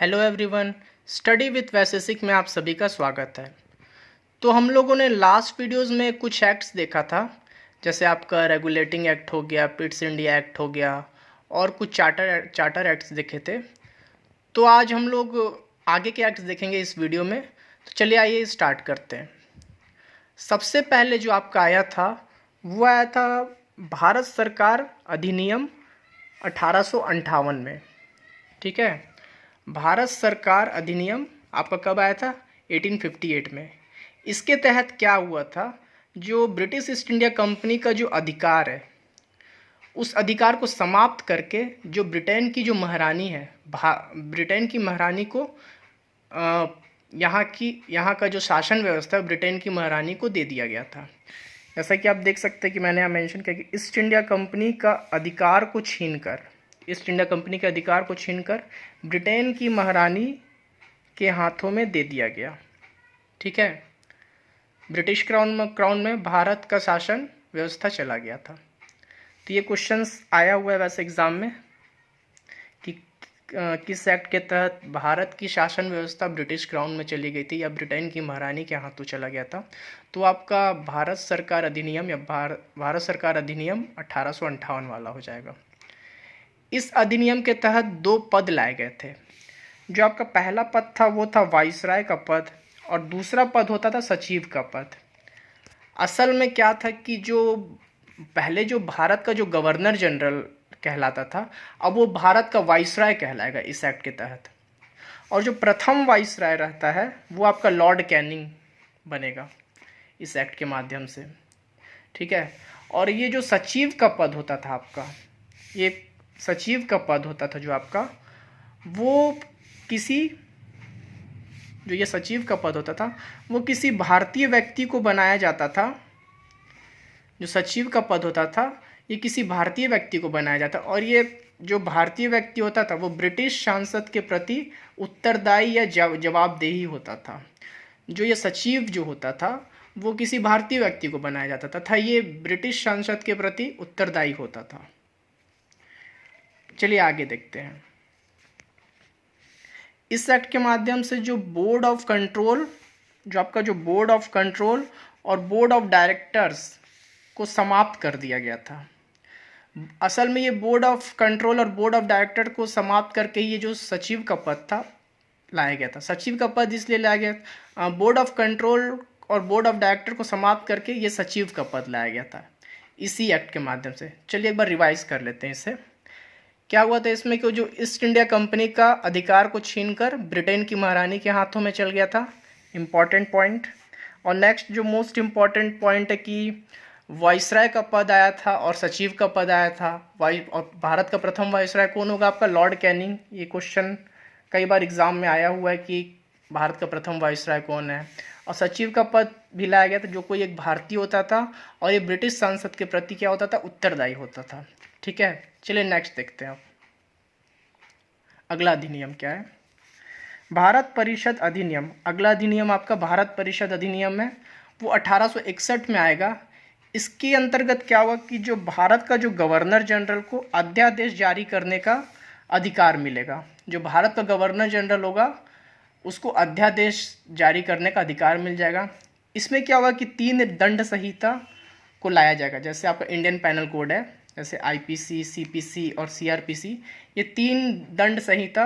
Hello everyone, study with वैशेषिक में आप सभी का स्वागत है। तो हम लोगों ने लास्ट वीडियोस में कुछ एक्ट्स देखा था, जैसे आपका रेगुलेटिंग एक्ट हो गया, पिट्स इंडिया एक्ट हो गया और कुछ चार्टर एक्ट्स देखे थे। तो आज हम लोग आगे के एक्ट्स देखेंगे इस वीडियो में। तो चलिए आइए स्टार्ट करते हैं। सबसे पहले जो आपका आया था वो आया था भारत सरकार अधिनियम 1858 में। ठीक है, भारत सरकार अधिनियम आपका कब आया था? 1858 में। इसके तहत क्या हुआ था, जो ब्रिटिश ईस्ट इंडिया कंपनी का जो अधिकार है उस अधिकार को समाप्त करके जो ब्रिटेन की जो महारानी है, ब्रिटेन की महारानी को यहाँ का जो शासन व्यवस्था है ब्रिटेन की महारानी को दे दिया गया था। जैसा कि आप देख सकते हैं कि मैंने यहाँ मेंशन किया कि ईस्ट इंडिया कंपनी का अधिकार को छीनकर ब्रिटेन की महारानी के हाथों में दे दिया गया। ठीक है, ब्रिटिश क्राउन में भारत का शासन व्यवस्था चला गया था। तो ये क्वेश्चंस आया हुआ है वैसे एग्ज़ाम में कि किस एक्ट के तहत भारत की शासन व्यवस्था ब्रिटिश क्राउन में चली गई थी या ब्रिटेन की महारानी के हाथों चला गया था। तो आपका भारत सरकार अधिनियम या भारत सरकार अधिनियम 1858 वाला हो जाएगा। इस अधिनियम के तहत दो पद लाए गए थे। जो आपका पहला पद था वो था वाइसराय का पद और दूसरा पद होता था सचिव का पद। असल में क्या था कि जो पहले जो भारत का जो गवर्नर जनरल कहलाता था, अब वो भारत का वाइसराय कहलाएगा इस एक्ट के तहत। और जो प्रथम वाइसराय रहता है वो आपका लॉर्ड कैनिंग बनेगा इस एक्ट के माध्यम से। ठीक है, और ये जो सचिव का पद होता था आपका, ये सचिव का पद होता था जो आपका, वो ये सचिव का पद होता था वो किसी भारतीय व्यक्ति को बनाया जाता था। जो सचिव का पद होता था ये किसी भारतीय व्यक्ति को बनाया जाता, और ये जो भारतीय व्यक्ति होता था वो ब्रिटिश सांसद के प्रति उत्तरदायी या जवाबदेही होता था। जो ये सचिव जो होता था वो किसी भारतीय व्यक्ति को बनाया जाता था तथा ये ब्रिटिश सांसद के प्रति उत्तरदायी होता था। चलिए आगे देखते हैं। इस एक्ट के माध्यम से जो बोर्ड ऑफ कंट्रोल और बोर्ड ऑफ डायरेक्टर्स को समाप्त कर दिया गया था। असल में ये बोर्ड ऑफ कंट्रोल और बोर्ड ऑफ डायरेक्टर को समाप्त करके ये जो सचिव का पद था लाया गया था। सचिव का पद इसलिए लाया गया, बोर्ड ऑफ कंट्रोल और बोर्ड ऑफ डायरेक्टर को समाप्त करके ये सचिव का पद लाया गया था इसी एक्ट के माध्यम से। चलिए एक बार रिवाइज कर लेते हैं इसे। क्या हुआ था इसमें कि जो ईस्ट इंडिया कंपनी का अधिकार को छीनकर ब्रिटेन की महारानी के हाथों में चल गया था, इम्पॉर्टेंट पॉइंट। और नेक्स्ट जो मोस्ट इम्पॉर्टेंट पॉइंट है कि वाइसराय का पद आया था और सचिव का पद आया था। और भारत का प्रथम वाइसराय कौन होगा? आपका लॉर्ड कैनिंग। ये क्वेश्चन कई बार एग्जाम में आया हुआ है कि भारत का प्रथम वाइसराय कौन है। और सचिव का पद भी लाया गया था, जो कोई एक भारतीय होता था और ये ब्रिटिश संसद के प्रति क्या होता था? उत्तरदायी होता था। ठीक है, चलिए नेक्स्ट देखते हैं। अगला अधिनियम क्या है? भारत परिषद अधिनियम। अगला अधिनियम आपका भारत परिषद अधिनियम है, वो 1861 में आएगा। इसके अंतर्गत क्या हुआ कि जो भारत का जो गवर्नर जनरल को अध्यादेश जारी करने का अधिकार मिलेगा। जो भारत का गवर्नर जनरल होगा उसको अध्यादेश जारी करने का अधिकार मिल जाएगा। इसमें क्या होगा कि 3 दंड संहिता को लाया जाएगा। जैसे आपका इंडियन पैनल कोड है, जैसे आईपीसी, सीपीसी और सीआरपीसी, ये 3 दंड संहिता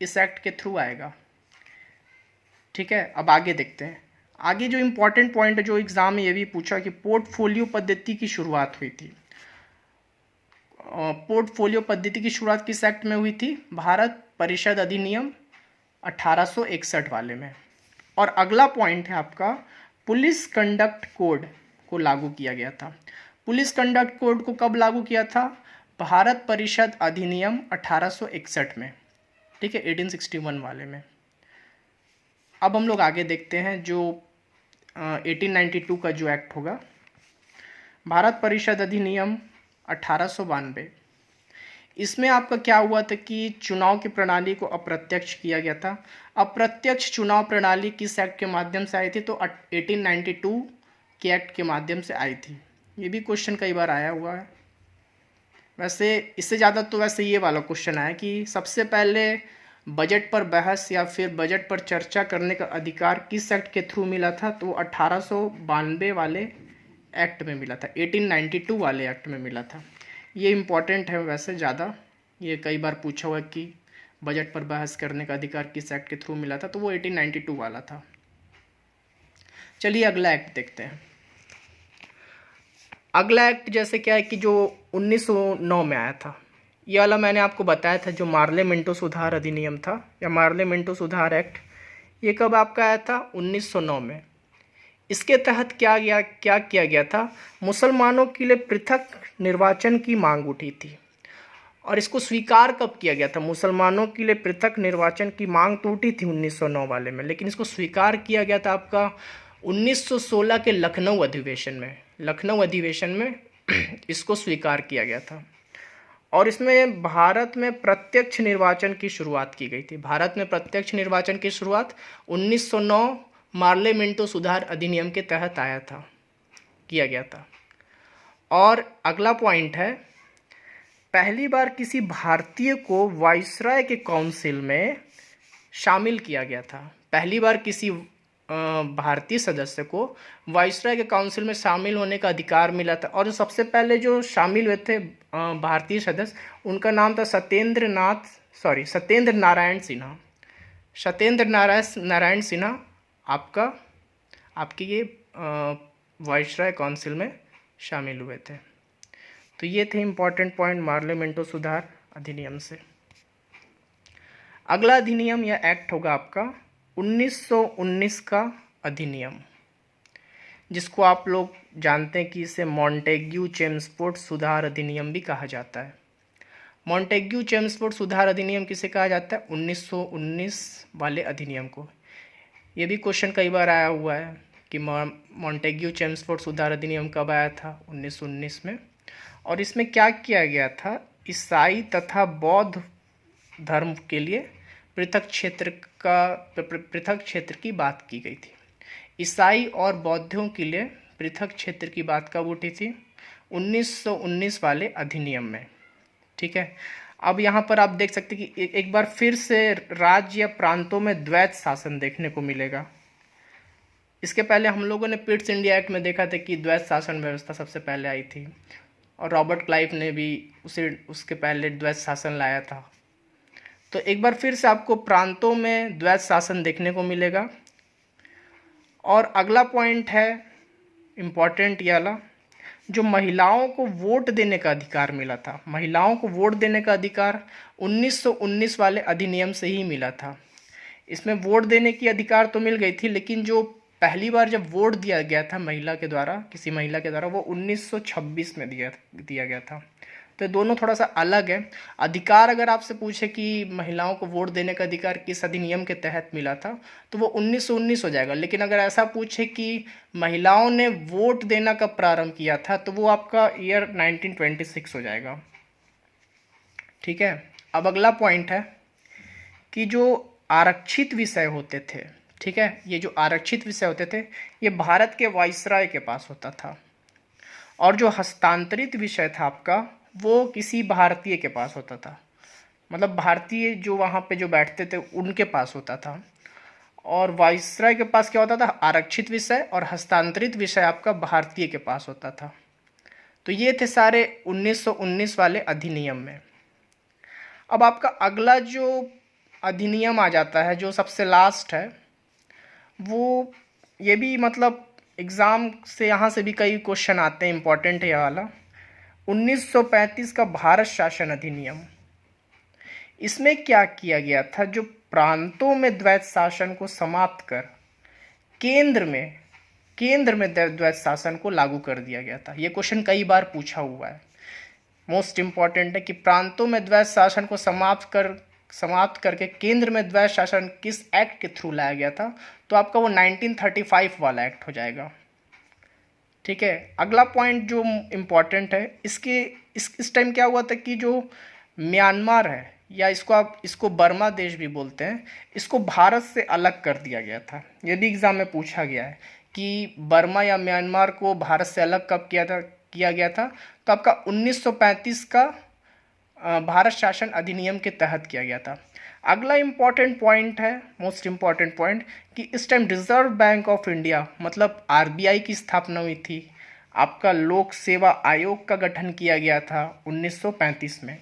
इस एक्ट के थ्रू आएगा। ठीक है, अब आगे देखते हैं। आगे जो इम्पोर्टेंट पॉइंट है जो एग्जाम में ये भी पूछा कि पोर्टफोलियो पद्धति की शुरुआत हुई थी। पोर्टफोलियो पद्धति की शुरुआत किस एक्ट में हुई थी? भारत परिषद अधिनियम 1861 वाले में। और अगला पॉइंट है आपका पुलिस कंडक्ट कोड को लागू किया गया था। पुलिस कंडक्ट कोड को कब लागू किया था? भारत परिषद अधिनियम 1861 में। ठीक है, 1861 वाले में। अब हम लोग आगे देखते हैं जो 1892 का जो एक्ट होगा, भारत परिषद अधिनियम 1892। इसमें आपका क्या हुआ था कि चुनाव की प्रणाली को अप्रत्यक्ष किया गया था। अप्रत्यक्ष चुनाव प्रणाली किस एक्ट के माध्यम से आई थी? तो 1892 के एक्ट के माध्यम से आई थी। ये भी क्वेश्चन कई बार आया हुआ है। वैसे इससे ज़्यादा तो वैसे ये वाला क्वेश्चन आया कि सबसे पहले बजट पर बहस या फिर बजट पर चर्चा करने का अधिकार किस एक्ट के थ्रू मिला था? तो 1892 वाले एक्ट में मिला था, 1892 वाले एक्ट में मिला था। ये इम्पॉर्टेंट है वैसे ज़्यादा, ये कई बार पूछा हुआ कि बजट पर बहस करने का अधिकार किस एक्ट के थ्रू मिला था, तो वो 1892 वाला था। चलिए अगला एक्ट देखते हैं। अगला एक्ट जैसे क्या है कि जो 1909 में आया था, ये वाला मैंने आपको बताया था, जो मार्ले मिंटो सुधार अधिनियम था या मार्ले मिंटो सुधार एक्ट, ये कब आपका आया था? 1909 में। इसके तहत क्या किया गया था? मुसलमानों के लिए पृथक निर्वाचन की मांग उठी थी, और इसको स्वीकार कब किया गया था? मुसलमानों के लिए पृथक निर्वाचन की मांग तो उठी थी 1909 वाले में, लेकिन इसको स्वीकार किया गया था आपका 1916 के लखनऊ अधिवेशन में। लखनऊ अधिवेशन में इसको स्वीकार किया गया था, और इसमें भारत में प्रत्यक्ष निर्वाचन की शुरुआत की गई थी। भारत में प्रत्यक्ष निर्वाचन की शुरुआत 1909 मार्ले मिंटो सुधार अधिनियम के तहत किया गया था। और अगला पॉइंट है, पहली बार किसी भारतीय को वाइसराय के काउंसिल में शामिल किया गया था। पहली बार किसी भारतीय सदस्य को वाइसराय के काउंसिल में शामिल होने का अधिकार मिला था, और सबसे पहले जो शामिल हुए थे भारतीय सदस्य, उनका नाम था सत्येंद्र नारायण सिन्हा। सत्येंद्र नारायण सिन्हा आपके ये वाइसराय काउंसिल में शामिल हुए थे। तो ये थे इम्पॉर्टेंट पॉइंट मार्ले मिंटो सुधार अधिनियम से। अगला अधिनियम या एक्ट होगा आपका 1919 का अधिनियम, जिसको आप लोग जानते हैं कि इसे मॉन्टेग्यू चेम्सफोर्ड सुधार अधिनियम भी कहा जाता है। मॉन्टेग्यू चेम्सफोर्ड सुधार अधिनियम किसे कहा जाता है? 1919 वाले अधिनियम को। ये भी क्वेश्चन कई बार आया हुआ है कि मॉन्टेग्यू चेम्सफोर्ड सुधार अधिनियम कब आया था? 1919 में। और इसमें क्या किया गया था? ईसाई तथा बौद्ध धर्म के लिए पृथक क्षेत्र की बात की गई थी। ईसाई और बौद्धों के लिए पृथक क्षेत्र की बात कब उठी थी? 1919 वाले अधिनियम में। ठीक है, अब यहाँ पर आप देख सकते हैं कि एक बार फिर से राज्य या प्रांतों में द्वैत शासन देखने को मिलेगा। इसके पहले हम लोगों ने पिट्स इंडिया एक्ट में देखा था कि द्वैत शासन व्यवस्था सबसे पहले आई थी, और रॉबर्ट क्लाइव ने भी उसके पहले द्वैत शासन लाया था। तो एक बार फिर से आपको प्रांतों में द्वैत शासन देखने को मिलेगा। और अगला पॉइंट है इम्पॉर्टेंट ये वाला, जो महिलाओं को वोट देने का अधिकार मिला था। महिलाओं को वोट देने का अधिकार 1919 वाले अधिनियम से ही मिला था। इसमें वोट देने की अधिकार तो मिल गई थी, लेकिन जो पहली बार जब वोट दिया गया था महिला के द्वारा, किसी महिला के द्वारा, वो 1926 में दिया गया था। तो दोनों थोड़ा सा अलग है। अधिकार अगर आपसे पूछे कि महिलाओं को वोट देने का अधिकार किस अधिनियम के तहत मिला था, तो वो 1919 हो जाएगा। लेकिन अगर ऐसा पूछे कि महिलाओं ने वोट देना कब प्रारंभ किया था, तो वो आपका ईयर 1926 हो जाएगा। ठीक है, अब अगला पॉइंट है कि जो आरक्षित विषय होते थे, ठीक है, ये जो आरक्षित विषय होते थे ये भारत के वाइसराय के पास होता था, और जो हस्तांतरित विषय था आपका वो किसी भारतीय के पास होता था। मतलब भारतीय जो वहाँ पे जो बैठते थे उनके पास होता था, और वाइसराय के पास क्या होता था? आरक्षित विषय, और हस्तांतरित विषय आपका भारतीय के पास होता था। तो ये थे सारे 1919 वाले अधिनियम में। अब आपका अगला जो अधिनियम आ जाता है, जो सबसे लास्ट है, वो ये भी मतलब एग्ज़ाम से यहाँ से भी कई क्वेश्चन आते हैं, इम्पॉर्टेंट है ये वाला, 1935 का भारत शासन अधिनियम। इसमें क्या किया गया था? जो प्रांतों में द्वैत शासन को समाप्त कर केंद्र में द्वैत शासन को लागू कर दिया गया था। ये क्वेश्चन कई बार पूछा हुआ है, मोस्ट इम्पॉर्टेंट है कि प्रांतों में द्वैत शासन को समाप्त करके केंद्र में द्वैत शासन किस एक्ट के थ्रू लाया गया था? तो आपका वो 1935 वाला एक्ट हो जाएगा। ठीक है, अगला पॉइंट जो इम्पॉर्टेंट है, इस टाइम क्या हुआ था कि जो म्यांमार है, या इसको बर्मा देश भी बोलते हैं, इसको भारत से अलग कर दिया गया था। ये भी एग्जाम में पूछा गया है कि बर्मा या म्यांमार को भारत से अलग कब किया गया था? तो आपका 1935 का भारत शासन अधिनियम के तहत किया गया था। अगला इम्पॉर्टेंट पॉइंट है, मोस्ट इम्पॉर्टेंट पॉइंट, कि इस time reserve bank of India मतलब आरबीआई की स्थापना हुई थी। आपका लोक सेवा आयोग का गठन किया गया था 1935 में।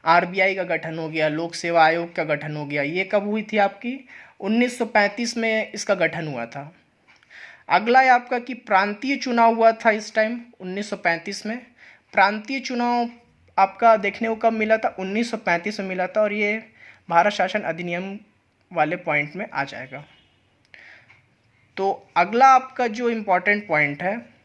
आरबीआई का गठन हो गया, लोक सेवा आयोग का गठन हो गया। ये कब हुई थी आपकी? 1935 में इसका गठन हुआ था। अगला है आपका कि प्रांतीय चुनाव हुआ था इस टाइम 1935 में। प्रांतीय चुनाव आपका देखने को कब मिला था? 1935 में मिला था, और ये भारत शासन अधिनियम वाले पॉइंट में आ जाएगा। तो अगला आपका जो इम्पोर्टेंट पॉइंट है,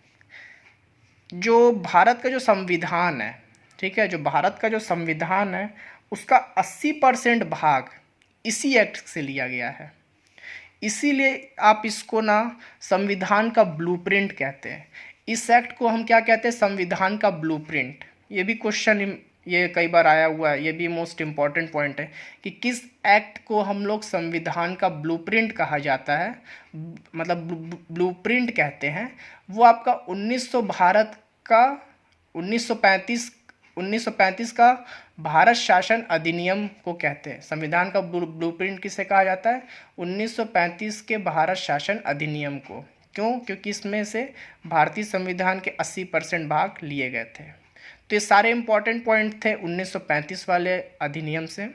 जो भारत का जो संविधान है, ठीक है, जो भारत का जो संविधान है उसका 80% भाग इसी एक्ट से लिया गया है। इसीलिए आप इसको ना संविधान का ब्लूप्रिंट कहते हैं। इस एक्ट को हम क्या कहते हैं? संविधान का ब्लूप्रिंट। ये भी क्वेश्चन ये कई बार आया हुआ है, ये भी मोस्ट इम्पॉर्टेंट पॉइंट है कि किस एक्ट को हम लोग संविधान का ब्लूप्रिंट कहा जाता है, मतलब ब्लूप्रिंट कहते हैं। वो आपका 1935 का भारत शासन अधिनियम को कहते हैं। संविधान का ब्लूप्रिंट किसे कहा जाता है? 1935 के भारत शासन अधिनियम को। क्यों? क्योंकि इसमें से भारतीय संविधान के 80% भाग लिए गए थे। तो ये सारे इंपॉर्टेंट पॉइंट थे 1935 वाले अधिनियम से।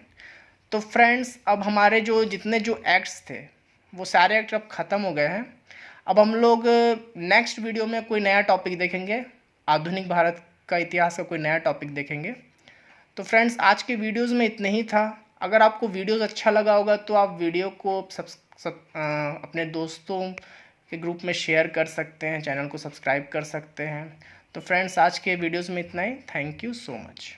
तो फ्रेंड्स, अब हमारे जो जितने जो एक्ट्स थे वो सारे एक्ट अब ख़त्म हो गए हैं। अब हम लोग नेक्स्ट वीडियो में कोई नया टॉपिक देखेंगे, आधुनिक भारत का इतिहास का कोई नया टॉपिक देखेंगे। तो फ्रेंड्स, आज के वीडियोज़ में इतना ही था। अगर आपको वीडियोज़ अच्छा लगा होगा तो आप वीडियो को अपने दोस्तों के ग्रुप में शेयर कर सकते हैं, चैनल को सब्सक्राइब कर सकते हैं। तो फ्रेंड्स, आज के वीडियोज़ में इतना ही। Thank you so much.